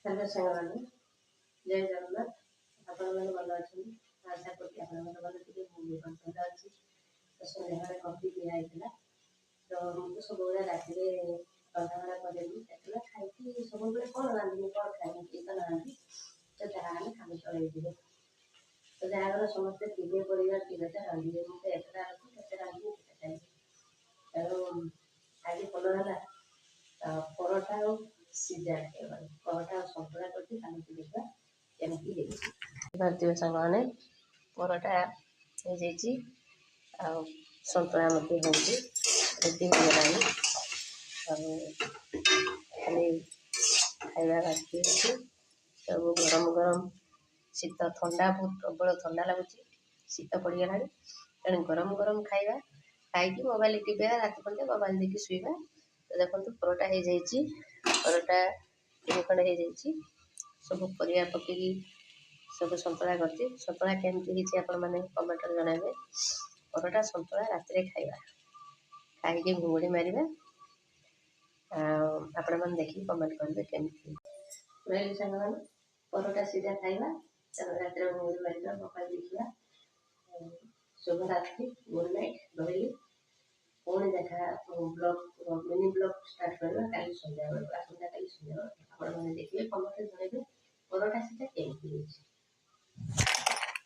hello साଙ୍ଗମାନେ जय जगन्नाथ ଆପଣ ମାନେ ଭଲ ଅଛନ୍ତି ଆଶା କରୁଛି ଆପଣମାନେ ଭଲ ଥିବେ ମୁଁ ବି ଭଲ ଅଛି ତ ସନ୍ଧ୍ୟାବେଳେ କଫି ପିଆ ହେଇଥିଲା ତ ମୁଁ ତ ସବୁବେଳେ ରାତିରେ ରନ୍ଧାବଢ଼ା କରେନି ସେତେବେଳେ ଖାଇକି ସବୁବେଳେ କ'ଣ ରାନ୍ଧିବି କ'ଣ ଖାଇବି କେହି ତ ନାହାନ୍ତି ତ ଯାହା ହେଲେ କାମ ଚଳେଇଯିବେ ତ ଯାହାଘରେ ସମସ୍ତେ ଥିବେ ପରିବାର ଥିବେ ତ ରାନ୍ଧିବେ ମୁଁ ତ ଏକଲା ଅଛି କେତେ ରାନ୍ଧିବି କେତେ ଖାଇବି ତେଣୁ ଆଜି ଭଲ ହେଲା ପରଟା ଆଉ ସିଝା ଖାଇବାନି ପରଟା ଆଉ ସନ୍ତୁଳା କରିଛି କାଲିକି ଦେଖିବା କେମିତି ହେଇଛି ଭାରତୀୟ ସାଙ୍ଗମାନେ ପରଟା ହେଇଯାଇଛି ଆଉ ସନ୍ତୁଳା ମଧ୍ୟ ହେଉଛି ରେଡ଼ି ହେଇଗଲାଣି ଆଉ ଖାଲି ଖାଇବା ବାକି ଅଛି ସବୁ ଗରମ ଗରମ ଶୀତ ଥଣ୍ଡା ବହୁତ ପ୍ରବଳ ଥଣ୍ଡା ଲାଗୁଛି ଶୀତ ପଡ଼ିଗଲାଣି ତେଣୁ ଗରମ ଗରମ ଖାଇବା ଖାଇକି ମୋବାଇଲ ଟିପିବା ରାତି ପର୍ଯ୍ୟନ୍ତ ମୋବାଇଲ ଦେଇକି ଶୋଇବା ତ ଦେଖନ୍ତୁ ପରଟା ହେଇଯାଇଛି ପରଟା 3 ଖଣ୍ଡ ହେଇଯାଇଛି ସବୁ ପରିବା ପକେଇକି ସବୁ ସନ୍ତୁଳା କରିଛି ସନ୍ତୁଳା କେମିତି ହେଇଛି ଆପଣମାନେ କମେଣ୍ଟରେ ଜଣାଇବେ ପରଟା ସନ୍ତୁଳା ରାତିରେ ଖାଇବା ଖାଇକି ଘୁଙ୍ଗୁଡ଼ି ମାରିବା ଆଉ ଆପଣମାନେ ଦେଖିକି କମେଣ୍ଟ କରିବେ କେମିତି ରହିଲି ସାଙ୍ଗମାନେ ପରଟା ସିଝା ଖାଇବା ତାପରେ ରାତିରେ ଘୁଙ୍ଗୁଡ଼ି ମାରିବା ମୋବାଇଲ ଦେଖିବା ଶୁଭରାତ୍ରି ଗୁଡ୍ ନାଇଟ୍ ରହିଲି ପୁଣି ଦେଖା ବ୍ଲଗ୍ ମିନି ବ୍ଲଗ୍ ଷ୍ଟାର୍ଟ କରିବା କାଲି ସନ୍ଧ୍ୟାବେଳକୁ ଆସନ୍ତାକାଲି ସନ୍ଧ୍ୟାବେଳକୁ ଆପଣମାନେ ଦେଖିବେ